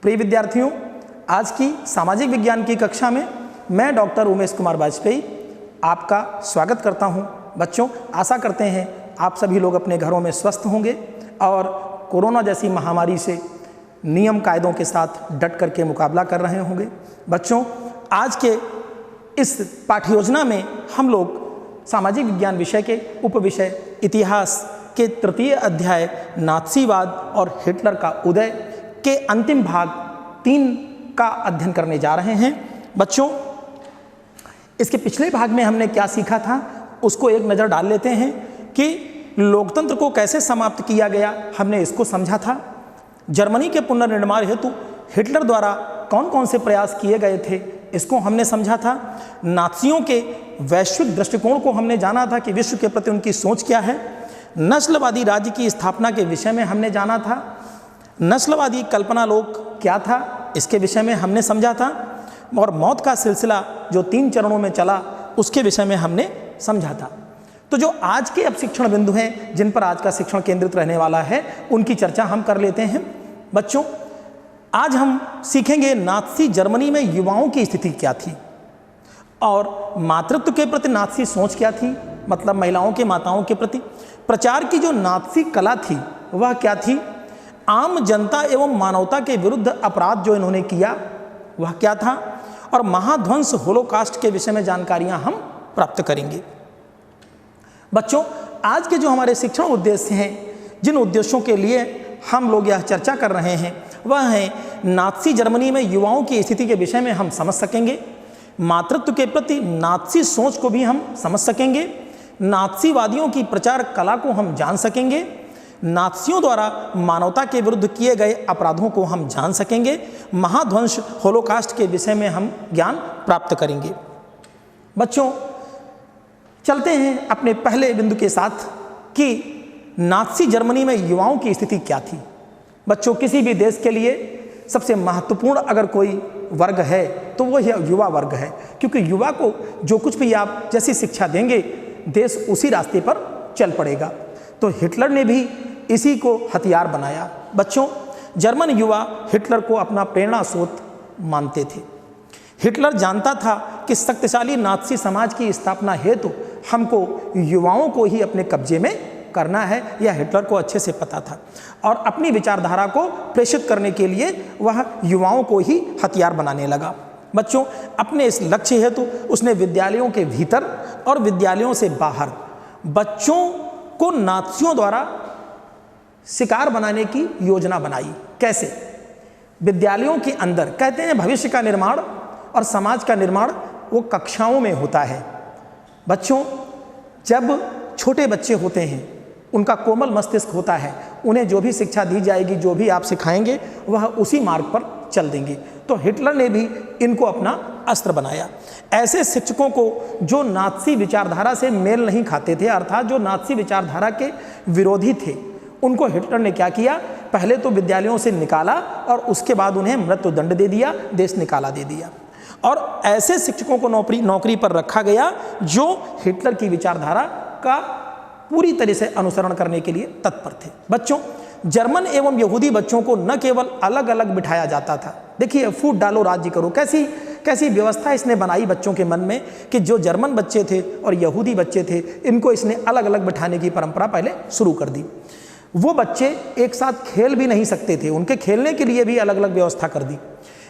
प्रिय विद्यार्थियों, आज की सामाजिक विज्ञान की कक्षा में मैं डॉक्टर उमेश कुमार वाजपेयी आपका स्वागत करता हूं। बच्चों, आशा करते हैं आप सभी लोग अपने घरों में स्वस्थ होंगे और कोरोना जैसी महामारी से नियम कायदों के साथ डट करके मुकाबला कर रहे होंगे। बच्चों, आज के इस पाठ्ययोजना में हम लोग सामाजिक विज्ञान विषय के उपविषय इतिहास के तृतीय अध्याय नात्सीवाद और हिटलर का उदय के अंतिम भाग 3 का अध्ययन करने जा रहे हैं। बच्चों, इसके पिछले भाग में हमने क्या सीखा था उसको एक नज़र डाल लेते हैं कि लोकतंत्र को कैसे समाप्त किया गया, हमने इसको समझा था। जर्मनी के पुनर्निर्माण हेतु हिटलर द्वारा कौन कौन से प्रयास किए गए थे इसको हमने समझा था। नाज़ियों के वैश्विक दृष्टिकोण को हमने जाना था कि विश्व के प्रति उनकी सोच क्या है। नस्लवादी राज्य की स्थापना के विषय में हमने जाना था। नस्लवादी कल्पना लोक क्या था इसके विषय में हमने समझा था। और मौत का सिलसिला जो 3 चरणों में चला उसके विषय में हमने समझा था। तो जो आज के अब शिक्षण बिंदु हैं जिन पर आज का शिक्षण केंद्रित रहने वाला है उनकी चर्चा हम कर लेते हैं। बच्चों, आज हम सीखेंगे नाज़ी जर्मनी में युवाओं की स्थिति क्या थी और मातृत्व के प्रति नाज़ी सोच क्या थी, मतलब महिलाओं के माताओं के प्रति प्रचार की जो नाज़ी कला थी वह क्या थी, आम जनता एवं मानवता के विरुद्ध अपराध जो इन्होंने किया वह क्या था, और महाध्वंस होलोकास्ट के विषय में जानकारियां हम प्राप्त करेंगे। बच्चों, आज के जो हमारे शिक्षण उद्देश्य हैं, जिन उद्देश्यों के लिए हम लोग यह चर्चा कर रहे हैं वह है नाज़ी जर्मनी में युवाओं की स्थिति के विषय में हम समझ सकेंगे, मातृत्व के प्रति नाज़ी सोच को भी हम समझ सकेंगे, नाज़ीवादियों की प्रचार कला को हम जान सकेंगे, नाज़ियों द्वारा मानवता के विरुद्ध किए गए अपराधों को हम जान सकेंगे, महाध्वंस होलोकास्ट के विषय में हम ज्ञान प्राप्त करेंगे। बच्चों, चलते हैं अपने पहले बिंदु के साथ कि नाज़ी जर्मनी में युवाओं की स्थिति क्या थी। बच्चों, किसी भी देश के लिए सबसे महत्वपूर्ण अगर कोई वर्ग है तो वो युवा वर्ग है, क्योंकि युवा को जो कुछ भी आप जैसी शिक्षा देंगे देश उसी रास्ते पर चल पड़ेगा। तो हिटलर ने भी इसी को हथियार बनाया। बच्चों, जर्मन युवा हिटलर को अपना प्रेरणा स्रोत मानते थे। हिटलर जानता था कि शक्तिशाली नाज़ी समाज की स्थापना हेतु हमको युवाओं को ही अपने कब्जे में करना है, यह हिटलर को अच्छे से पता था और अपनी विचारधारा को प्रेषित करने के लिए वह युवाओं को ही हथियार बनाने लगा। बच्चों, अपने इस लक्ष्य हेतु उसने विद्यालयों के भीतर और विद्यालयों से बाहर बच्चों को नाज़ियों द्वारा शिकार बनाने की योजना बनाई। कैसे? विद्यालयों के अंदर, कहते हैं भविष्य का निर्माण और समाज का निर्माण वो कक्षाओं में होता है। बच्चों, जब छोटे बच्चे होते हैं उनका कोमल मस्तिष्क होता है, उन्हें जो भी शिक्षा दी जाएगी, जो भी आप सिखाएंगे वह उसी मार्ग पर चल देंगे। तो हिटलर ने भी इनको अपना अस्त्र बनाया। ऐसे शिक्षकों को जो नाज़ी विचारधारा से मेल नहीं खाते थे, अर्थात जो नाज़ी विचारधारा के विरोधी थे, उनको हिटलर ने क्या किया, पहले तो विद्यालयों से निकाला और उसके बाद उन्हें मृत्युदंड दे दिया, देश निकाला दे दिया। और ऐसे शिक्षकों को नौकरी पर रखा गया जो हिटलर की विचारधारा का पूरी तरह से अनुसरण करने के लिए तत्पर थे। बच्चों, जर्मन एवं यहूदी बच्चों को न केवल अलग अलग बिठाया जाता था, देखिए फूट डालो राज्य करो, कैसी व्यवस्था इसने बनाई बच्चों के मन में कि जो जर्मन बच्चे थे और यहूदी बच्चे थे इनको इसने अलग अलग बिठाने की परंपरा पहले शुरू कर दी। वो बच्चे एक साथ खेल भी नहीं सकते थे, उनके खेलने के लिए भी अलग अलग व्यवस्था कर दी।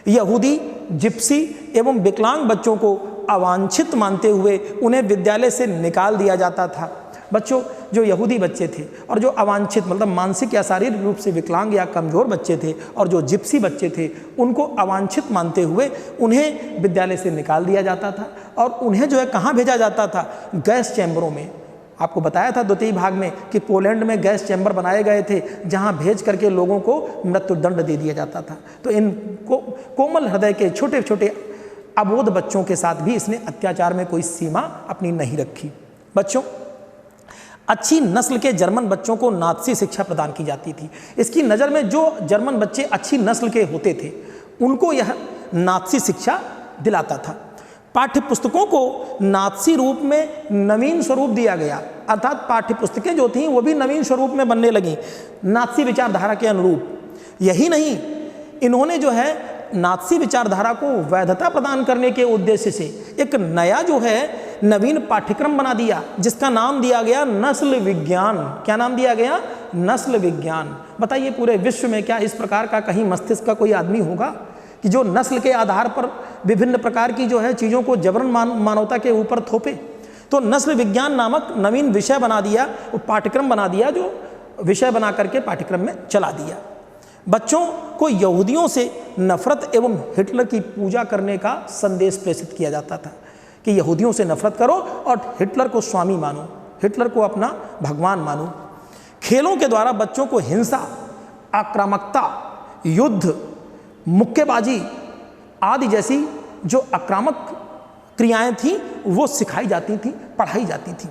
यहूदी, जिप्सी एवं विकलांग बच्चों को अवांछित मानते हुए उन्हें विद्यालय से निकाल दिया जाता था। बच्चों, जो यहूदी बच्चे थे और जो अवांछित मतलब मानसिक या शारीरिक रूप से विकलांग या कमज़ोर बच्चे थे और जो जिप्सी बच्चे थे उनको अवांछित मानते हुए उन्हें विद्यालय से निकाल दिया जाता था और उन्हें जो है कहाँ भेजा जाता था, गैस चैम्बरों में। आपको बताया था द्वितीय भाग में कि पोलैंड में गैस चैम्बर बनाए गए थे जहाँ भेज करके लोगों को मृत्युदंड दे दिया जाता था। तो इन कोमल हृदय के छोटे छोटे अबोध बच्चों के साथ भी इसने अत्याचार में कोई सीमा अपनी नहीं रखी। बच्चों, अच्छी नस्ल के जर्मन बच्चों को नाज़ी शिक्षा प्रदान की जाती थी। इसकी नज़र में जो जर्मन बच्चे अच्छी नस्ल के होते थे उनको यह नाज़ी शिक्षा दिलाता था। पाठ्य पुस्तकों को नाज़ी रूप में नवीन स्वरूप दिया गया, अर्थात पाठ्य पुस्तकें जो थीं वो भी नवीन स्वरूप में बनने लगीं नाज़ी विचारधारा के अनुरूप। यही नहीं, इन्होंने जो है नात्सी विचारधारा को वैधता प्रदान करने के उद्देश्य से एक नया जो है नवीन पाठ्यक्रम बना दिया, जिसका नाम दिया गया नस्ल विज्ञान। क्या नाम दिया गया? नस्ल विज्ञान। बताइए पूरे विश्व में क्या इस प्रकार का कहीं मस्तिष्क का कोई आदमी होगा कि जो नस्ल के आधार पर विभिन्न प्रकार की जो है चीज़ों को जबरन मानवता के ऊपर थोपे? तो नस्ल विज्ञान नामक नवीन विषय बना दिया, वो पाठ्यक्रम बना दिया, जो विषय बना करके पाठ्यक्रम में चला दिया। बच्चों को यहूदियों से नफरत एवं हिटलर की पूजा करने का संदेश प्रेषित किया जाता था कि यहूदियों से नफरत करो और हिटलर को स्वामी मानो, हिटलर को अपना भगवान मानो। खेलों के द्वारा बच्चों को हिंसा, आक्रामकता, युद्ध, मुक्केबाजी आदि जैसी जो आक्रामक क्रियाएं थीं वो सिखाई जाती थीं, पढ़ाई जाती थीं।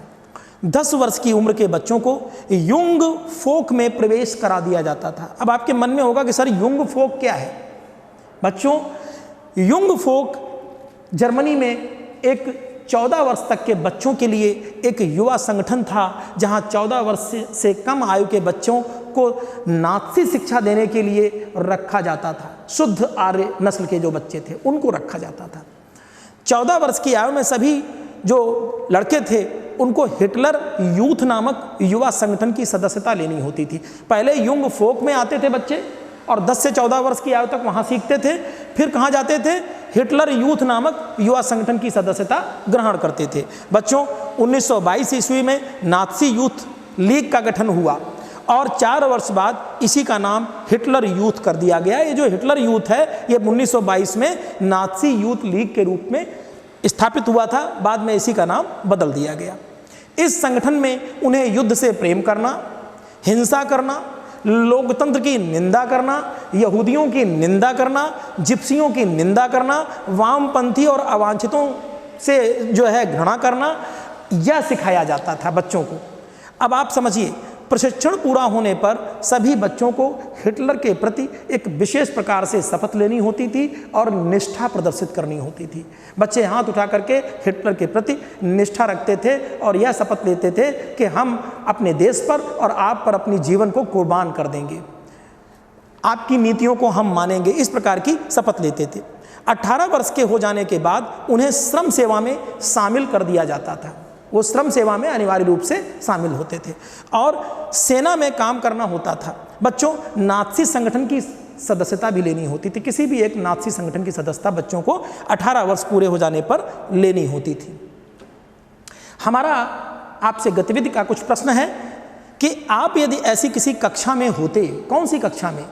10 वर्ष की उम्र के बच्चों को युंग फोक में प्रवेश करा दिया जाता था। अब आपके मन में होगा कि सर युंग फोक क्या है? बच्चों, युंग फोक जर्मनी में एक 14 वर्ष तक के बच्चों के लिए एक युवा संगठन था, जहां 14 वर्ष से कम आयु के बच्चों को नात्सी शिक्षा देने के लिए रखा जाता था। शुद्ध आर्य नस्ल के जो बच्चे थे उनको रखा जाता था। 14 वर्ष की आयु में सभी जो लड़के थे उनको हिटलर यूथ नामक युवा संगठन की सदस्यता लेनी होती थी। पहले युंग फोक में आते थे बच्चे और 10 से 14 वर्ष की आयु तक वहाँ सीखते थे, फिर कहाँ जाते थे? हिटलर यूथ नामक युवा संगठन की सदस्यता ग्रहण करते थे। बच्चों, 1922 ईस्वी में नात्सी यूथ लीग का गठन हुआ और 4 वर्ष बाद इसी का नाम हिटलर यूथ कर दिया गया। ये जो हिटलर यूथ है ये 1922 में नात्सी यूथ लीग के रूप में स्थापित हुआ था, बाद में इसी का नाम बदल दिया गया। इस संगठन में उन्हें युद्ध से प्रेम करना, हिंसा करना, लोकतंत्र की निंदा करना, यहूदियों की निंदा करना, जिप्सियों की निंदा करना, वामपंथी और अवांछितों से जो है घृणा करना, यह सिखाया जाता था बच्चों को। अब आप समझिए, प्रशिक्षण पूरा होने पर सभी बच्चों को हिटलर के प्रति एक विशेष प्रकार से शपथ लेनी होती थी और निष्ठा प्रदर्शित करनी होती थी। बच्चे हाथ उठा करके हिटलर के प्रति निष्ठा रखते थे और यह शपथ लेते थे कि हम अपने देश पर और आप पर अपनी जीवन को कुर्बान कर देंगे, आपकी नीतियों को हम मानेंगे, इस प्रकार की शपथ लेते थे। 18 वर्ष के हो जाने के बाद उन्हें श्रम सेवा में शामिल कर दिया जाता था। वो श्रम सेवा में अनिवार्य रूप से शामिल होते थे और सेना में काम करना होता था। बच्चों, नात्सी संगठन की सदस्यता भी लेनी होती थी। किसी भी एक नात्सी संगठन की सदस्यता बच्चों को 18 वर्ष पूरे हो जाने पर लेनी होती थी। हमारा आपसे गतिविधि का कुछ प्रश्न है कि आप यदि ऐसी किसी कक्षा में होते, कौन सी कक्षा में?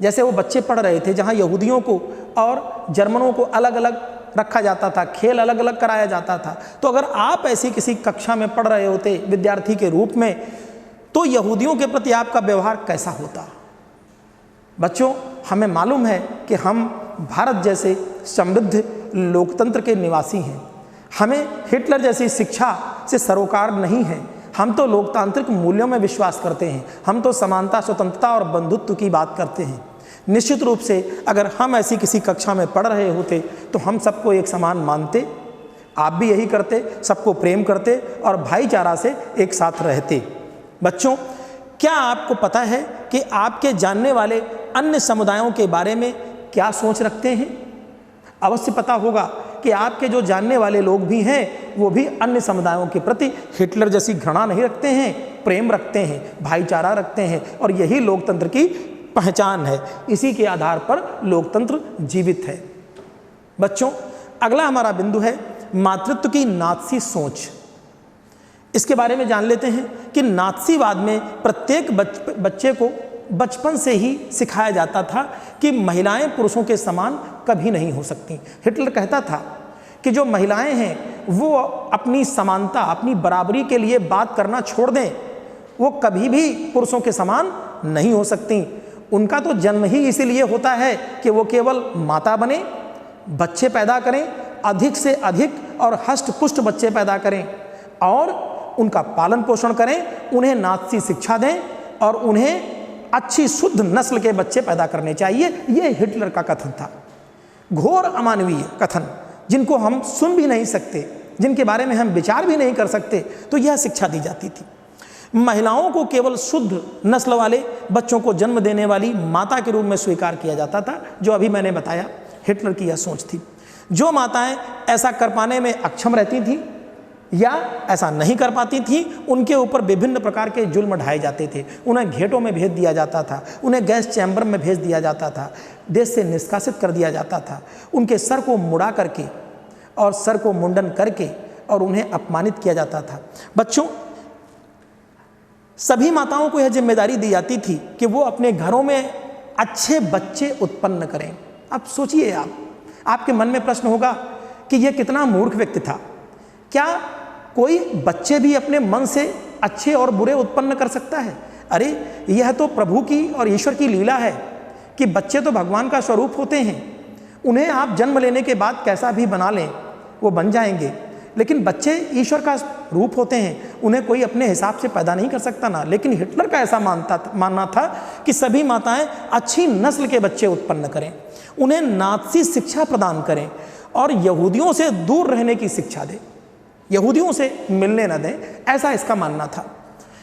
जैसे वो बच्चे पढ़ रहे थे जहाँ यहूदियों को और जर्मनों को अलग अलग रखा जाता था, खेल अलग अलग कराया जाता था, तो अगर आप ऐसी किसी कक्षा में पढ़ रहे होते विद्यार्थी के रूप में, तो यहूदियों के प्रति आपका व्यवहार कैसा होता? बच्चों, हमें मालूम है कि हम भारत जैसे समृद्ध लोकतंत्र के निवासी हैं। हमें हिटलर जैसी शिक्षा से सरोकार नहीं है। हम तो लोकतांत्रिक मूल्यों में विश्वास करते हैं। हम तो समानता, स्वतंत्रता और बंधुत्व की बात करते हैं। निश्चित रूप से अगर हम ऐसी किसी कक्षा में पढ़ रहे होते तो हम सबको एक समान मानते, आप भी यही करते, सबको प्रेम करते और भाईचारा से एक साथ रहते। बच्चों, क्या आपको पता है कि आपके जानने वाले अन्य समुदायों के बारे में क्या सोच रखते हैं? अवश्य पता होगा कि आपके जो जानने वाले लोग भी हैं वो भी अन्य समुदायों के प्रति हिटलर जैसी घृणा नहीं रखते हैं, प्रेम रखते हैं, भाईचारा रखते हैं और यही लोकतंत्र की पहचान है। इसी के आधार पर लोकतंत्र जीवित है। बच्चों, अगला हमारा बिंदु है मातृत्व की नात्सी सोच। इसके बारे में जान लेते हैं कि नात्सीवाद में प्रत्येक बच्चे को बचपन से ही सिखाया जाता था कि महिलाएं पुरुषों के समान कभी नहीं हो सकती। हिटलर कहता था कि जो महिलाएं हैं वो अपनी समानता, अपनी बराबरी के लिए बात करना छोड़ दें, वो कभी भी पुरुषों के समान नहीं हो सकती। उनका तो जन्म ही इसीलिए होता है कि वो केवल माता बने, बच्चे पैदा करें, अधिक से अधिक और हष्ट पुष्ट बच्चे पैदा करें और उनका पालन पोषण करें, उन्हें नात्सी शिक्षा दें और उन्हें अच्छी शुद्ध नस्ल के बच्चे पैदा करने चाहिए। ये हिटलर का कथन था, घोर अमानवीय कथन, जिनको हम सुन भी नहीं सकते, जिनके बारे में हम विचार भी नहीं कर सकते, तो यह शिक्षा दी जाती थी। महिलाओं को केवल शुद्ध नस्ल वाले बच्चों को जन्म देने वाली माता के रूप में स्वीकार किया जाता था, जो अभी मैंने बताया हिटलर की यह सोच थी। जो माताएं ऐसा कर पाने में अक्षम रहती थीं या ऐसा नहीं कर पाती थीं, उनके ऊपर विभिन्न प्रकार के जुल्म ढाए जाते थे। उन्हें घेटों में भेज दिया जाता था, उन्हें गैस चैम्बर में भेज दिया जाता था, देश से निष्कासित कर दिया जाता था। उनके सर को मुड़ा करके और सर को मुंडन करके और उन्हें अपमानित किया जाता था। बच्चों, सभी माताओं को यह जिम्मेदारी दी जाती थी कि वो अपने घरों में अच्छे बच्चे उत्पन्न करें। अब सोचिए, आपके मन में प्रश्न होगा कि यह कितना मूर्ख व्यक्ति था। क्या कोई बच्चे भी अपने मन से अच्छे और बुरे उत्पन्न कर सकता है? अरे यह तो प्रभु की और ईश्वर की लीला है कि बच्चे तो भगवान का स्वरूप होते हैं। उन्हें आप जन्म लेने के बाद कैसा भी बना लें, वो बन जाएंगे। लेकिन बच्चे ईश्वर का रूप होते हैं, उन्हें कोई अपने हिसाब से पैदा नहीं कर सकता ना। लेकिन हिटलर का ऐसा मानना था कि सभी माताएं अच्छी नस्ल के बच्चे उत्पन्न करें, उन्हें नाज़ी शिक्षा प्रदान करें और यहूदियों से दूर रहने की शिक्षा दें, यहूदियों से मिलने न दें, ऐसा इसका मानना था।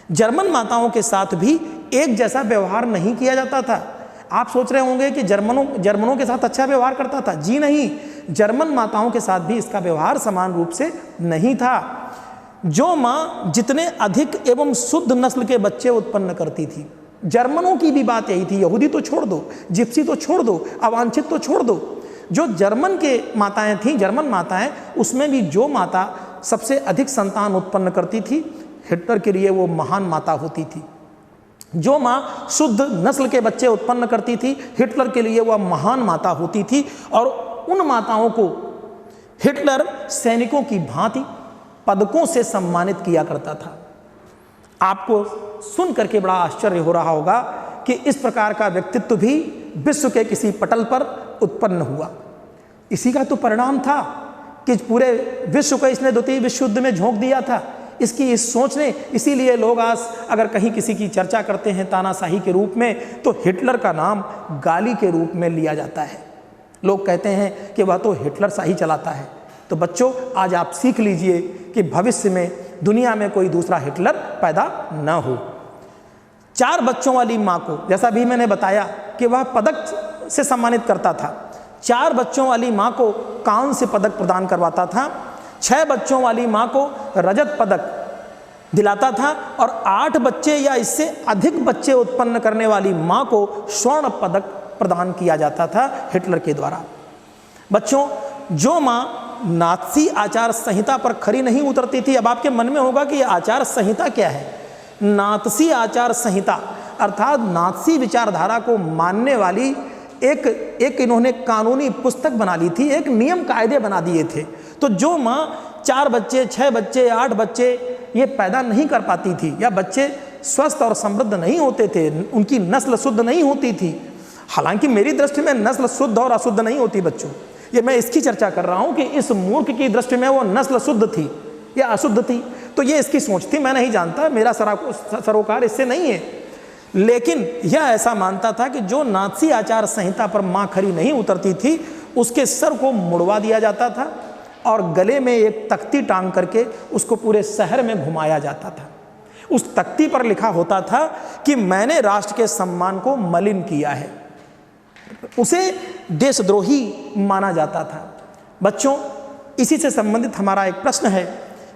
जर्मन माताओं के साथ भी एक जैसा व्यवहार नहीं किया जाता था। आप सोच रहे होंगे कि जर्मनों के साथ अच्छा व्यवहार करता था। जी नहीं, जर्मन माताओं के साथ भी इसका व्यवहार समान रूप से नहीं था। जो माँ जितने अधिक एवं शुद्ध नस्ल के बच्चे उत्पन्न करती थी, जर्मनों की भी बात यही थी। यहूदी तो छोड़ दो, जिप्सी तो छोड़ दो, अवांछित तो छोड़ दो, जो जर्मन के माताएं थीं, जर्मन माताएं, उसमें भी जो माता सबसे अधिक संतान उत्पन्न करती थी, हिटलर के लिए वो महान माता होती थी। जो माँ शुद्ध नस्ल के बच्चे उत्पन्न करती थी, हिटलर के लिए वह महान माता होती थी। और उन माताओं को हिटलर सैनिकों की भांति पदकों से सम्मानित किया करता था। आपको सुन करके बड़ा आश्चर्य हो रहा होगा कि इस प्रकार का व्यक्तित्व भी विश्व के किसी पटल पर उत्पन्न हुआ। इसी का तो परिणाम था कि पूरे विश्व को इसने द्वितीय विश्व युद्ध में झोंक दिया था, इसकी इस सोच ने। इसीलिए लोग आज अगर कहीं किसी की चर्चा करते हैं तानाशाही के रूप में, तो हिटलर का नाम गाली के रूप में लिया जाता है। लोग कहते हैं कि वह तो हिटलर शाही चलाता है। तो बच्चों, आज आप सीख लीजिए कि भविष्य में दुनिया में कोई दूसरा हिटलर पैदा न हो। 4 बच्चों वाली माँ को, जैसा भी मैंने बताया कि वह पदक से सम्मानित करता था, 4 बच्चों वाली माँ को कांस्य पदक प्रदान करवाता था, 6 बच्चों वाली माँ को रजत पदक दिलाता था और 8 बच्चे या इससे अधिक बच्चे उत्पन्न करने वाली माँ को स्वर्ण पदक प्रदान किया जाता था हिटलर के द्वारा। बच्चों, जो माँ नाज़ी आचार संहिता पर खरी नहीं उतरती थी, अब आपके मन में होगा कि यह आचार संहिता क्या है। नाज़ी आचार संहिता अर्थात नाज़ी विचारधारा को मानने वाली एक इन्होंने कानूनी पुस्तक बना ली थी, एक नियम कायदे बना दिए थे। तो जो माँ 4 बच्चे, 6 बच्चे, 8 बच्चे ये पैदा नहीं कर पाती थी, या बच्चे स्वस्थ और समृद्ध नहीं होते थे, उनकी नस्ल शुद्ध नहीं होती थी। हालांकि मेरी दृष्टि में नस्ल शुद्ध और अशुद्ध नहीं होती बच्चों, ये मैं इसकी चर्चा कर रहा हूँ कि इस मूर्ख की दृष्टि में वो नस्ल शुद्ध थी या अशुद्ध थी। तो ये इसकी सोच थी, मैं नहीं जानता, मेरा सरोकार इससे नहीं है। लेकिन यह ऐसा मानता था कि जो नाज़ी आचार संहिता पर माँ खरी नहीं उतरती थी, उसके सर को मुड़वा दिया जाता था और गले में एक तख्ती टांग करके उसको पूरे शहर में घुमाया जाता था। उस तख्ती पर लिखा होता था कि मैंने राष्ट्र के सम्मान को मलिन किया है। उसे देशद्रोही माना जाता था। बच्चों, इसी से संबंधित हमारा एक प्रश्न है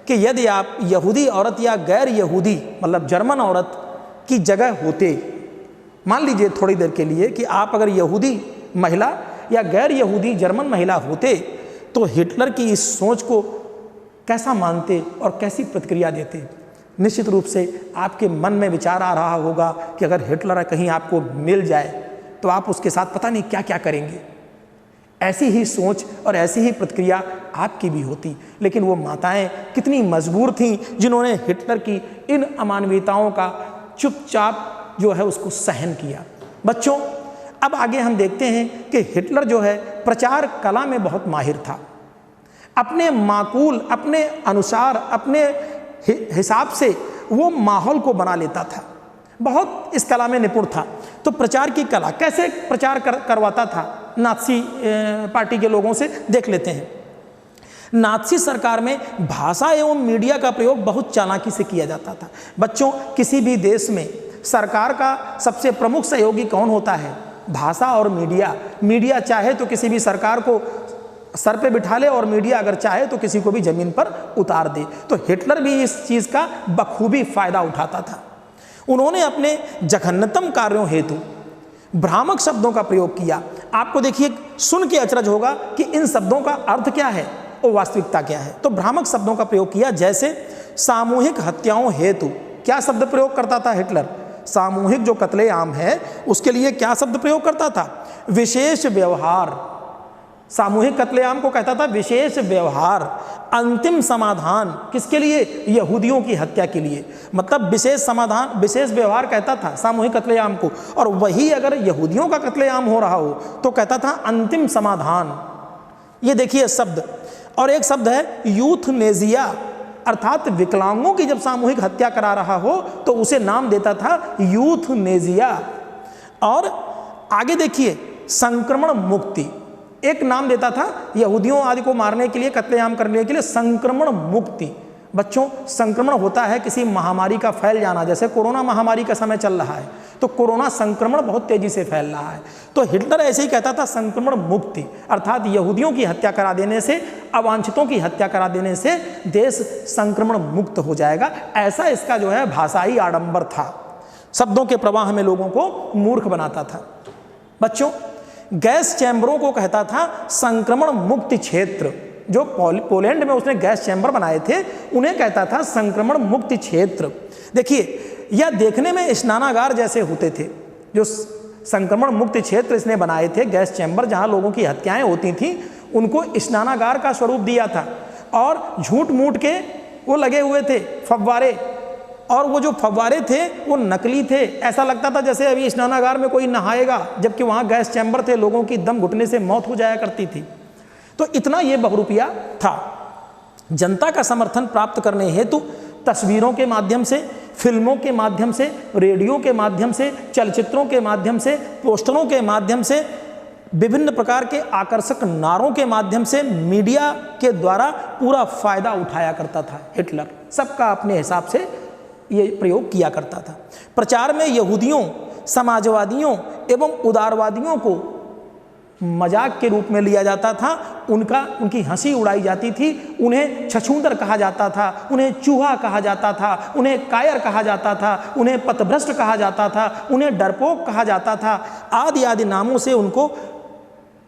कि यदि आप यहूदी औरत या गैर यहूदी मतलब जर्मन औरत की जगह होते, मान लीजिए थोड़ी देर के लिए कि आप अगर यहूदी महिला या गैर यहूदी जर्मन महिला होते, तो हिटलर की इस सोच को कैसा मानते और कैसी प्रतिक्रिया देते? निश्चित रूप से आपके मन में विचार आ रहा होगा कि अगर हिटलर कहीं आपको मिल जाए तो आप उसके साथ पता नहीं क्या क्या करेंगे। ऐसी ही सोच और ऐसी ही प्रतिक्रिया आपकी भी होती। लेकिन वो माताएं कितनी मजबूर थीं जिन्होंने हिटलर की इन अमानवीयताओं का चुपचाप जो है उसको सहन किया। बच्चों, अब आगे हम देखते हैं कि हिटलर जो है प्रचार कला में बहुत माहिर था। अपने माकूल, अपने अनुसार, अपने हिसाब से वो माहौल को बना लेता था, बहुत इस कला में निपुण था। तो प्रचार की कला कैसे प्रचार करवाता था नाज़ी पार्टी के लोगों से, देख लेते हैं। नाज़ी सरकार में भाषा एवं मीडिया का प्रयोग बहुत चालाकी से किया जाता था। बच्चों, किसी भी देश में सरकार का सबसे प्रमुख सहयोगी कौन होता है? भाषा और मीडिया। मीडिया चाहे तो किसी भी सरकार को सर पे बिठा ले और मीडिया अगर चाहे तो किसी को भी ज़मीन पर उतार दे। तो हिटलर भी इस चीज़ का बखूबी फ़ायदा उठाता था। उन्होंने अपने जघन्यतम कार्यों हेतु भ्रामक शब्दों का प्रयोग किया। आपको देखिए, सुन के अचरज होगा कि इन शब्दों का अर्थ क्या है और वास्तविकता क्या है। तो भ्रामक शब्दों का प्रयोग किया, जैसे सामूहिक हत्याओं हेतु। क्या शब्द प्रयोग करता था हिटलर? सामूहिक जो कत्लेआम है उसके लिए क्या शब्द प्रयोग करता था? विशेष व्यवहार। सामूहिक कत्लेआम को कहता था विशेष व्यवहार। अंतिम समाधान किसके लिए? यहूदियों की हत्या के लिए। मतलब विशेष समाधान, विशेष व्यवहार कहता था सामूहिक कत्लेआम को, और वही अगर यहूदियों का कत्लेआम हो रहा हो तो कहता था अंतिम समाधान। ये देखिए शब्द। और एक शब्द है यूथनेजिया, अर्थात विकलांगों की जब सामूहिक हत्या करा रहा हो तो उसे नाम देता था यूथनेजिया। और आगे देखिए, संक्रमण मुक्ति एक नाम देता था यहूदियों आदि को मारने के लिए, कत्लेआम करने के लिए, संक्रमण मुक्ति। बच्चों, संक्रमण होता है किसी महामारी का फैल जाना, जैसे कोरोना महामारी का समय चल रहा है तो कोरोना संक्रमण बहुत तेजी से फैल रहा है। तो हिटलर ऐसे ही कहता था संक्रमण मुक्ति, अर्थात यहूदियों की हत्या करा देने से, अवांछितों की हत्या करा देने से देश संक्रमण मुक्त हो जाएगा। ऐसा इसका जो है भाषाई आडंबर था। शब्दों के प्रवाह में लोगों को मूर्ख बनाता था। बच्चों, गैस चैम्बरों को कहता था संक्रमण मुक्त क्षेत्र। जो पोलैंड में उसने गैस चैम्बर बनाए थे उन्हें कहता था संक्रमण मुक्त क्षेत्र। देखिए, यह देखने में स्नानागार जैसे होते थे। जो संक्रमण मुक्त क्षेत्र इसने बनाए थे, गैस चैम्बर जहां लोगों की हत्याएं होती थी, उनको स्नानागार का स्वरूप दिया था। और झूठ मूठ के वो लगे हुए थे फव्वारे, और वो जो फव्वारे थे वो नकली थे। ऐसा लगता था जैसे अभी स्नानागार में कोई नहाएगा, जबकि वहाँ गैस चैम्बर थे, लोगों की दम घुटने से मौत हो जाया करती थी। तो इतना ये बहुरूपिया था। जनता का समर्थन प्राप्त करने हेतु तस्वीरों के माध्यम से, फिल्मों के माध्यम से, रेडियो के माध्यम से, चलचित्रों के माध्यम से, पोस्टरों के माध्यम से, विभिन्न प्रकार के आकर्षक नारों के माध्यम से, मीडिया के द्वारा पूरा फायदा उठाया करता था हिटलर। सबका अपने हिसाब से ये प्रयोग किया करता था। प्रचार में यहूदियों, समाजवादियों एवं उदारवादियों को मजाक के रूप में लिया जाता था। उनकी हंसी उड़ाई जाती थी। उन्हें छछूंदर कहा जाता था, उन्हें चूहा कहा जाता था, उन्हें कायर कहा जाता था, उन्हें पथभ्रष्ट कहा जाता था, उन्हें डरपोक कहा जाता था, आदि आदि नामों से उनको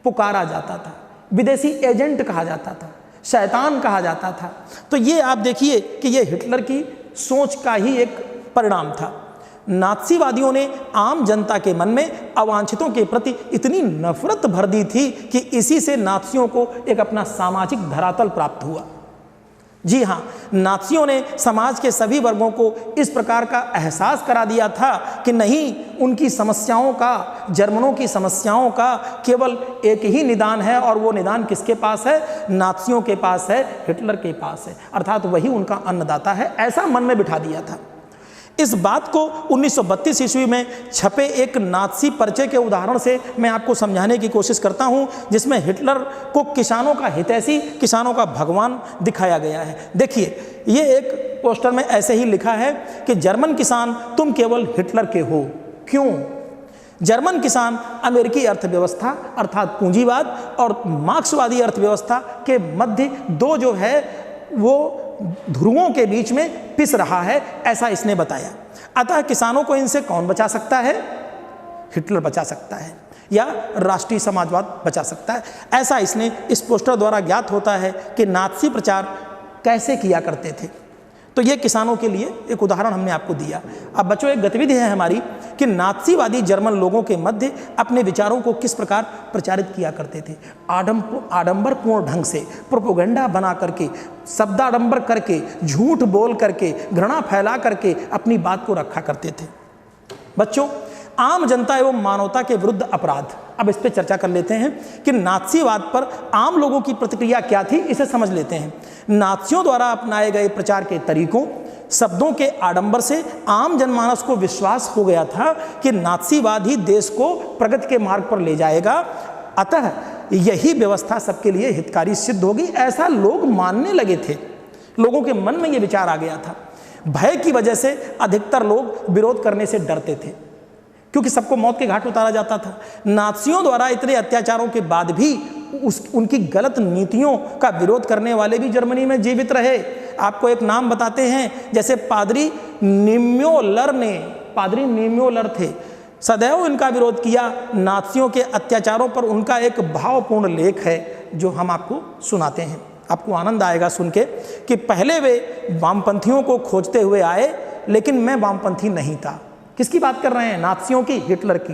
पुकारा जाता था। विदेशी एजेंट कहा जाता था, शैतान कहा जाता था। तो ये आप देखिए कि ये हिटलर की सोच का ही एक परिणाम था। नात्सीवादियों ने आम जनता के मन में अवांछितों के प्रति इतनी नफरत भर दी थी कि इसी से नात्सियों को एक अपना सामाजिक धरातल प्राप्त हुआ। जी हाँ, नात्सियों ने समाज के सभी वर्गों को इस प्रकार का एहसास करा दिया था कि नहीं, उनकी समस्याओं का, जर्मनों की समस्याओं का केवल एक ही निदान है, और वो निदान किसके पास है? नात्सियों के पास है, हिटलर के पास है, अर्थात वही उनका अन्नदाता है। ऐसा मन में बिठा दिया था। इस बात को 1932 ईस्वी में छपे एक नात्सी पर्चे के उदाहरण से मैं आपको समझाने की कोशिश करता हूं, जिसमें हिटलर को किसानों का हितैषी, किसानों का भगवान दिखाया गया है। देखिए, ये एक पोस्टर में ऐसे ही लिखा है कि जर्मन किसान तुम केवल हिटलर के हो। क्यों? जर्मन किसान अमेरिकी अर्थव्यवस्था अर्थात पूंजीवाद और मार्क्सवादी अर्थव्यवस्था के मध्य दो जो है वो ध्रुवों के बीच में पिस रहा है, ऐसा इसने बताया। अतः किसानों को इनसे कौन बचा सकता है? हिटलर बचा सकता है, या राष्ट्रीय समाजवाद बचा सकता है। ऐसा इसने इस पोस्टर द्वारा ज्ञात होता है कि नात्सी प्रचार कैसे किया करते थे। तो ये किसानों के लिए एक उदाहरण हमने आपको दिया। अब बच्चों, एक गतिविधि है हमारी कि नात्सीवादी जर्मन लोगों के मध्य अपने विचारों को किस प्रकार प्रचारित किया करते थे। आडंबरपूर्ण ढंग से प्रोपेगेंडा बना करके, शब्दाडंबर करके, झूठ बोल करके, घृणा फैला करके अपनी बात को रखा करते थे। बच्चों, आम जनता एवं मानवता के विरुद्ध अपराध, अब इस पर चर्चा कर लेते हैं कि नात्सीवाद पर आम लोगों की प्रतिक्रिया क्या थी, इसे समझ लेते हैं। नात्सियों द्वारा अपनाए गए प्रचार के तरीकों, शब्दों के आडंबर से आम जनमानस को विश्वास हो गया था कि नात्सीवाद ही देश को प्रगति के मार्ग पर ले जाएगा। अतः यही व्यवस्था सबके लिए हितकारी सिद्ध होगी, ऐसा लोग मानने लगे थे। लोगों के मन में ये विचार आ गया था। भय की वजह से अधिकतर लोग विरोध करने से डरते थे, क्योंकि सबको मौत के घाट उतारा जाता था। नाज़ियों द्वारा इतने अत्याचारों के बाद भी उनकी गलत नीतियों का विरोध करने वाले भी जर्मनी में जीवित रहे। आपको एक नाम बताते हैं, जैसे पादरी निम्योलर थे, सदैव इनका विरोध किया। नाज़ियों के अत्याचारों पर उनका एक भावपूर्ण लेख है जो हम आपको सुनाते हैं। आपको आनंद आएगा सुन के कि पहले वे वामपंथियों को खोजते हुए आए, लेकिन मैं वामपंथी नहीं था। किसकी बात कर रहे हैं? नाज़ियों की, हिटलर की।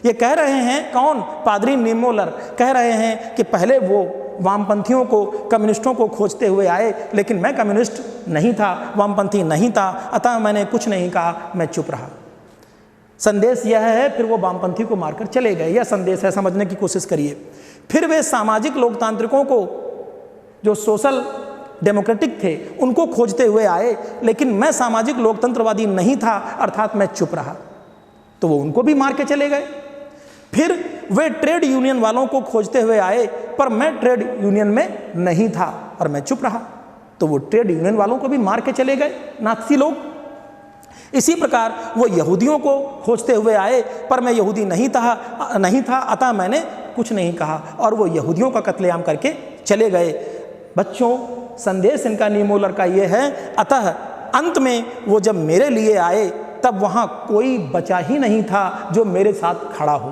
ये कह रहे हैं कौन? पादरी निम्योलर कह रहे हैं कि पहले वो वामपंथियों को, कम्युनिस्टों को खोजते हुए आए, लेकिन मैं कम्युनिस्ट नहीं था, वामपंथी नहीं था, अतः मैंने कुछ नहीं कहा, मैं चुप रहा। संदेश यह है, फिर वो वामपंथी को मारकर चले गए। यह संदेश है, समझने की कोशिश करिए। फिर वे सामाजिक लोकतांत्रिकों को, जो सोशल डेमोक्रेटिक थे, उनको खोजते हुए आए, लेकिन मैं सामाजिक लोकतंत्रवादी नहीं था, अर्थात मैं चुप रहा, तो वो उनको भी मार के चले गए। फिर वे ट्रेड यूनियन वालों को खोजते हुए आए, पर मैं ट्रेड यूनियन में नहीं था और मैं चुप रहा, तो वो ट्रेड यूनियन वालों को भी मार के चले गए नाज़ी लोग। इसी प्रकार वो यहूदियों को खोजते हुए आए, पर मैं यहूदी नहीं था, अतः मैंने कुछ नहीं कहा, और वो यहूदियों का कत्लेआम करके चले गए। बच्चों, संदेश इनका निम्योलर का ये है, अतः अंत में वो जब मेरे लिए आए, तब वहाँ कोई बचा ही नहीं था जो मेरे साथ खड़ा हो।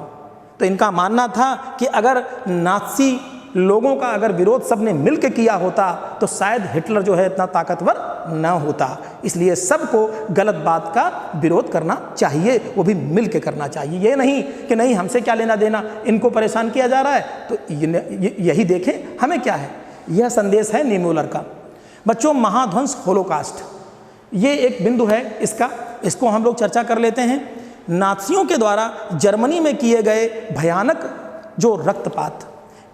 तो इनका मानना था कि अगर नाज़ी लोगों का अगर विरोध सबने मिलकर किया होता, तो शायद हिटलर जो है इतना ताकतवर न होता। इसलिए सबको गलत बात का विरोध करना चाहिए, वो भी मिलकर करना चाहिए। ये नहीं कि नहीं हमसे क्या लेना देना, इनको परेशान किया जा रहा है तो यही देखें हमें क्या है। यह संदेश है निम्योलर का। बच्चों, महाध्वंस होलोकास्ट, ये एक बिंदु है, इसको हम लोग चर्चा कर लेते हैं। नाज़ियों के द्वारा जर्मनी में किए गए भयानक जो रक्तपात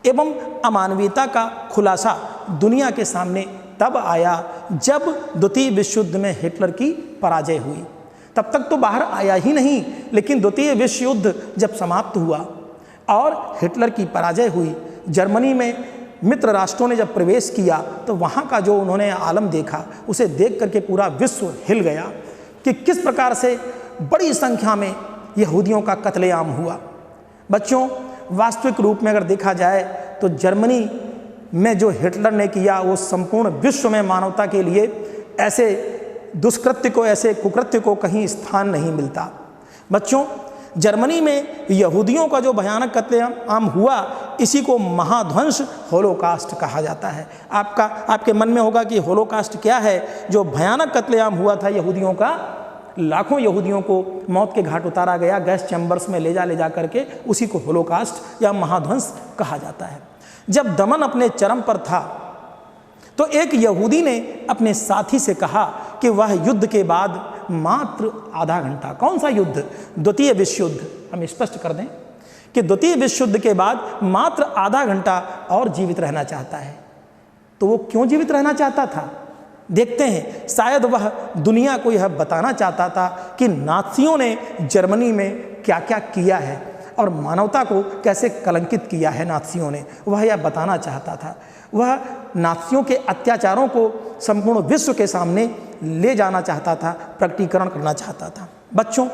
एवं अमानवीयता का खुलासा दुनिया के सामने तब आया जब द्वितीय विश्व युद्ध में हिटलर की पराजय हुई। तब तक तो बाहर आया ही नहीं, लेकिन द्वितीय विश्व युद्ध जब समाप्त हुआ और हिटलर की पराजय हुई, जर्मनी में मित्र राष्ट्रों ने जब प्रवेश किया, तो वहाँ का जो उन्होंने आलम देखा, उसे देख करके पूरा विश्व हिल गया कि किस प्रकार से बड़ी संख्या में यहूदियों का कत्लेआम हुआ। बच्चों, वास्तविक रूप में अगर देखा जाए तो जर्मनी में जो हिटलर ने किया, वो संपूर्ण विश्व में मानवता के लिए ऐसे दुष्कृत्य को, ऐसे कुकृत्य को कहीं स्थान नहीं मिलता। बच्चों, जर्मनी में यहूदियों का जो भयानक कत्लेआम हुआ, इसी को महाध्वंस होलोकास्ट कहा जाता है। आपके मन में होगा कि होलोकास्ट क्या है? जो भयानक कत्लेआम हुआ था यहूदियों का, लाखों यहूदियों को मौत के घाट उतारा गया, गैस चैम्बर्स में ले जा करके, उसी को होलोकास्ट या महाध्वंस कहा जाता है। जब दमन अपने चरम पर था, तो एक यहूदी ने अपने साथी से कहा कि वह युद्ध के बाद मात्र आधा घंटा, कौन सा युद्ध? द्वितीय विश्व युद्ध। हम स्पष्ट कर दें कि द्वितीय विश्व युद्ध के बाद मात्र आधा घंटा और जीवित रहना चाहता है। तो वो क्यों जीवित रहना चाहता था? देखते हैं। शायद वह दुनिया को यह बताना चाहता था कि नाज़ियों ने जर्मनी में क्या क्या किया है और मानवता को कैसे कलंकित किया है नाज़ियों ने, वह यह बताना चाहता था। वह नाज़ियों के अत्याचारों को संपूर्ण विश्व के सामने ले जाना चाहता था, प्रकटीकरण करना चाहता था। बच्चों,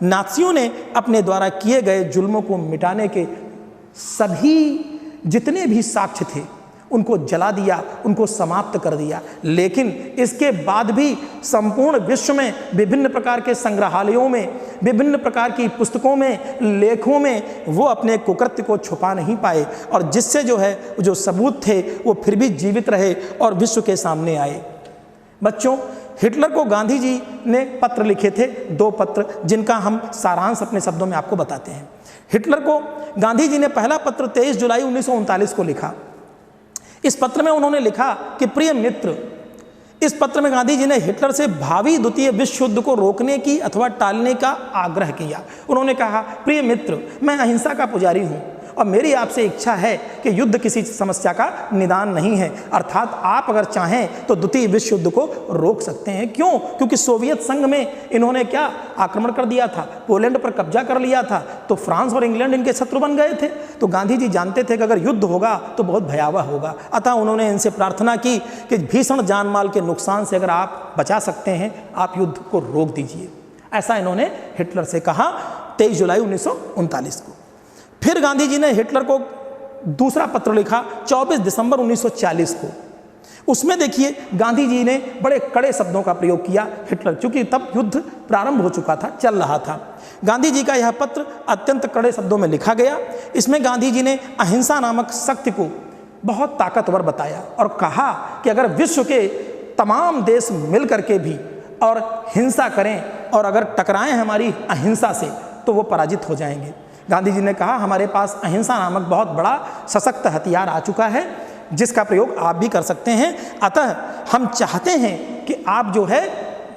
नाज़ियों ने अपने द्वारा किए गए जुल्मों को मिटाने के सभी जितने भी साक्ष्य थे, उनको जला दिया, उनको समाप्त कर दिया। लेकिन इसके बाद भी संपूर्ण विश्व में विभिन्न प्रकार के संग्रहालयों में, विभिन्न प्रकार की पुस्तकों में, लेखों में वो अपने कुकृत्य को छुपा नहीं पाए, और जिससे जो सबूत थे वो फिर भी जीवित रहे और विश्व के सामने आए। बच्चों, हिटलर को गांधी जी ने पत्र लिखे थे, 2 पत्र, जिनका हम सारांश अपने शब्दों में आपको बताते हैं। हिटलर को गांधी जी ने पहला पत्र 23 जुलाई 1939 को लिखा। इस पत्र में उन्होंने लिखा कि प्रिय मित्र, इस पत्र में गांधी जी ने हिटलर से भावी द्वितीय विश्व युद्ध को रोकने की अथवा टालने का आग्रह किया। उन्होंने कहा, प्रिय मित्र, मैं अहिंसा का पुजारी हूँ और मेरी आपसे इच्छा है कि युद्ध किसी समस्या का निदान नहीं है, अर्थात आप अगर चाहें तो द्वितीय विश्व युद्ध को रोक सकते हैं। क्यों? क्योंकि सोवियत संघ में इन्होंने क्या आक्रमण कर दिया था, पोलैंड पर कब्जा कर लिया था, तो फ्रांस और इंग्लैंड इनके शत्रु बन गए थे। तो गांधी जी जानते थे कि अगर युद्ध होगा तो बहुत भयावह होगा, अतः उन्होंने इनसे प्रार्थना की कि भीषण जान माल के नुकसान से अगर आप बचा सकते हैं आप युद्ध को रोक दीजिए। ऐसा इन्होंने हिटलर से कहा 23 जुलाई 1939 को। फिर गांधी जी ने हिटलर को दूसरा पत्र लिखा 24 दिसंबर 1940 को। उसमें देखिए गांधी जी ने बड़े कड़े शब्दों का प्रयोग किया हिटलर, क्योंकि तब युद्ध प्रारंभ हो चुका था, चल रहा था। गांधी जी का यह पत्र अत्यंत कड़े शब्दों में लिखा गया। इसमें गांधी जी ने अहिंसा नामक शक्ति को बहुत ताकतवर बताया और कहा कि अगर विश्व के तमाम देश मिल करके भी और हिंसा करें और अगर टकराएं हमारी अहिंसा से तो वो पराजित हो जाएंगे। गांधी जी ने कहा हमारे पास अहिंसा नामक बहुत बड़ा सशक्त हथियार आ चुका है जिसका प्रयोग आप भी कर सकते हैं, अतः हम चाहते हैं कि आप जो है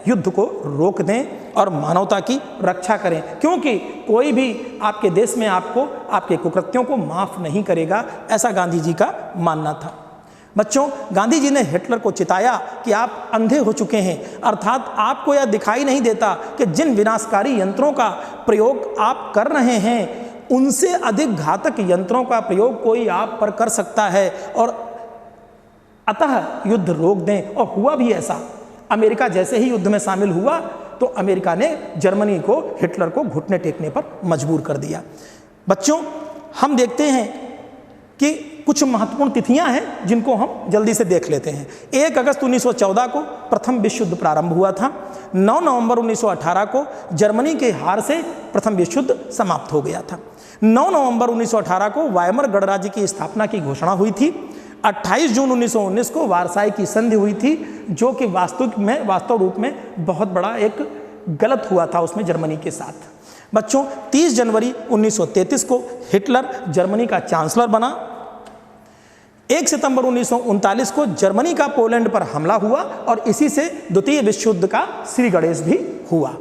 युद्ध को रोक दें और मानवता की रक्षा करें, क्योंकि कोई भी आपके देश में आपको आपके कुकृत्यों को माफ़ नहीं करेगा, ऐसा गांधी जी का मानना था। बच्चों, गांधी जी ने हिटलर को चिताया कि आप अंधे हो चुके हैं, अर्थात आपको यह दिखाई नहीं देता कि जिन विनाशकारी यंत्रों का प्रयोग आप कर रहे हैं उनसे अधिक घातक यंत्रों का प्रयोग कोई आप पर कर सकता है, और अतः युद्ध रोक दें। और हुआ भी ऐसा, अमेरिका जैसे ही युद्ध में शामिल हुआ तो अमेरिका ने जर्मनी को, हिटलर को घुटने टेकने पर मजबूर कर दिया। बच्चों, हम देखते हैं कि कुछ महत्वपूर्ण तिथियां हैं जिनको हम जल्दी से देख लेते हैं। 1 अगस्त 1914 को प्रथम विश्व युद्ध प्रारंभ हुआ था। 9 नवंबर 1918 को जर्मनी के हार से प्रथम विश्व युद्ध समाप्त हो गया था। 9 नवंबर 1918 को वायमर गणराज्य की स्थापना की घोषणा हुई थी। 28 जून 1919 को वारसाई की संधि हुई थी, जो कि वास्तव रूप में बहुत बड़ा एक गलत हुआ था उसमें जर्मनी के साथ। बच्चों, 30 जनवरी 1933 को हिटलर जर्मनी का चांसलर बना। 1 सितंबर 1939 को जर्मनी का पोलैंड पर हमला हुआ और इसी से द्वितीय विश्व युद्ध का श्री गणेश भी हुआ।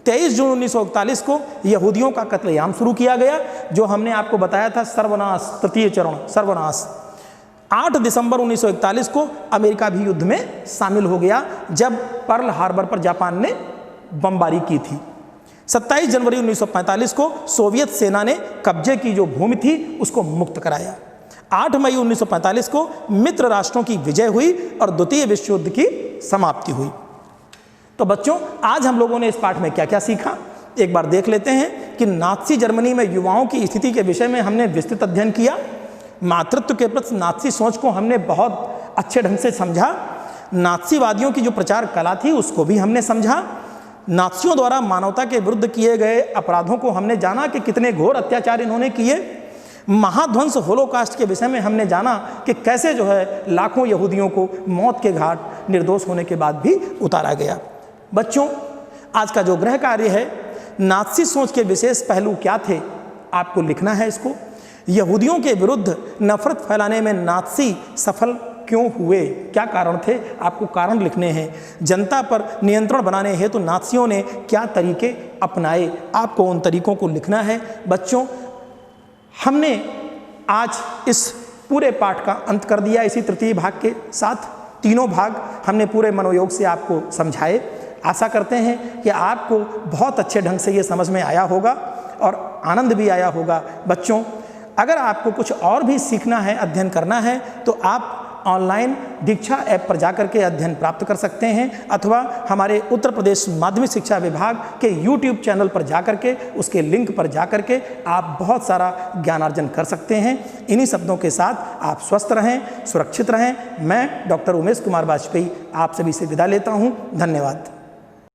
23 जून 1941 को यहूदियों का कत्लेआम शुरू किया गया, जो हमने आपको बताया था सर्वनाश, तृतीय चरण सर्वनाश। 8 दिसंबर 1941 को अमेरिका भी युद्ध में शामिल हो गया, जब पर्ल हार्बर पर जापान ने बमबारी की थी। 27 जनवरी 1945 को सोवियत सेना ने कब्जे की जो भूमि थी उसको मुक्त कराया। 8 मई 1945 को मित्र राष्ट्रों की विजय हुई और द्वितीय विश्व युद्ध की समाप्ति हुई। तो बच्चों, आज हम लोगों ने इस पाठ में क्या क्या सीखा एक बार देख लेते हैं कि नाज़ी जर्मनी में युवाओं की स्थिति के विषय में हमने विस्तृत अध्ययन किया। मातृत्व के प्रति नाज़ी सोच को हमने बहुत अच्छे ढंग से समझा। नाज़ीवादियों की जो प्रचार कला थी उसको भी हमने समझा। नाज़ियों द्वारा मानवता के विरुद्ध किए गए अपराधों को हमने जाना कि कितने घोर अत्याचार इन्होंने किए। महाध्वंस होलोकास्ट के विषय में हमने जाना कि कैसे जो है लाखों यहूदियों को मौत के घाट निर्दोष होने के बाद भी उतारा गया। बच्चों, आज का जो गृह कार्य है, नाज़ी सोच के विशेष पहलू क्या थे, आपको लिखना है इसको। यहूदियों के विरुद्ध नफरत फैलाने में नाज़ी सफल क्यों हुए, क्या कारण थे, आपको कारण लिखने हैं। जनता पर नियंत्रण बनाने हेतु नाज़ियों ने क्या तरीके अपनाए, आपको उन तरीकों को लिखना है। बच्चों, हमने आज इस पूरे पाठ का अंत कर दिया इसी तृतीय भाग के साथ। तीनों भाग हमने पूरे मनोयोग से आपको समझाए। आशा करते हैं कि आपको बहुत अच्छे ढंग से ये समझ में आया होगा और आनंद भी आया होगा। बच्चों, अगर आपको कुछ और भी सीखना है, अध्ययन करना है, तो आप ऑनलाइन दीक्षा ऐप पर जाकर के अध्ययन प्राप्त कर सकते हैं, अथवा हमारे उत्तर प्रदेश माध्यमिक शिक्षा विभाग के YouTube चैनल पर जाकर के उसके लिंक पर जाकर के आप बहुत सारा ज्ञानार्जन कर सकते हैं। इन्हीं शब्दों के साथ आप स्वस्थ रहें, सुरक्षित रहें। मैं डॉक्टर उमेश कुमार वाजपेयी आप सभी से विदा लेता हूँ। धन्यवाद।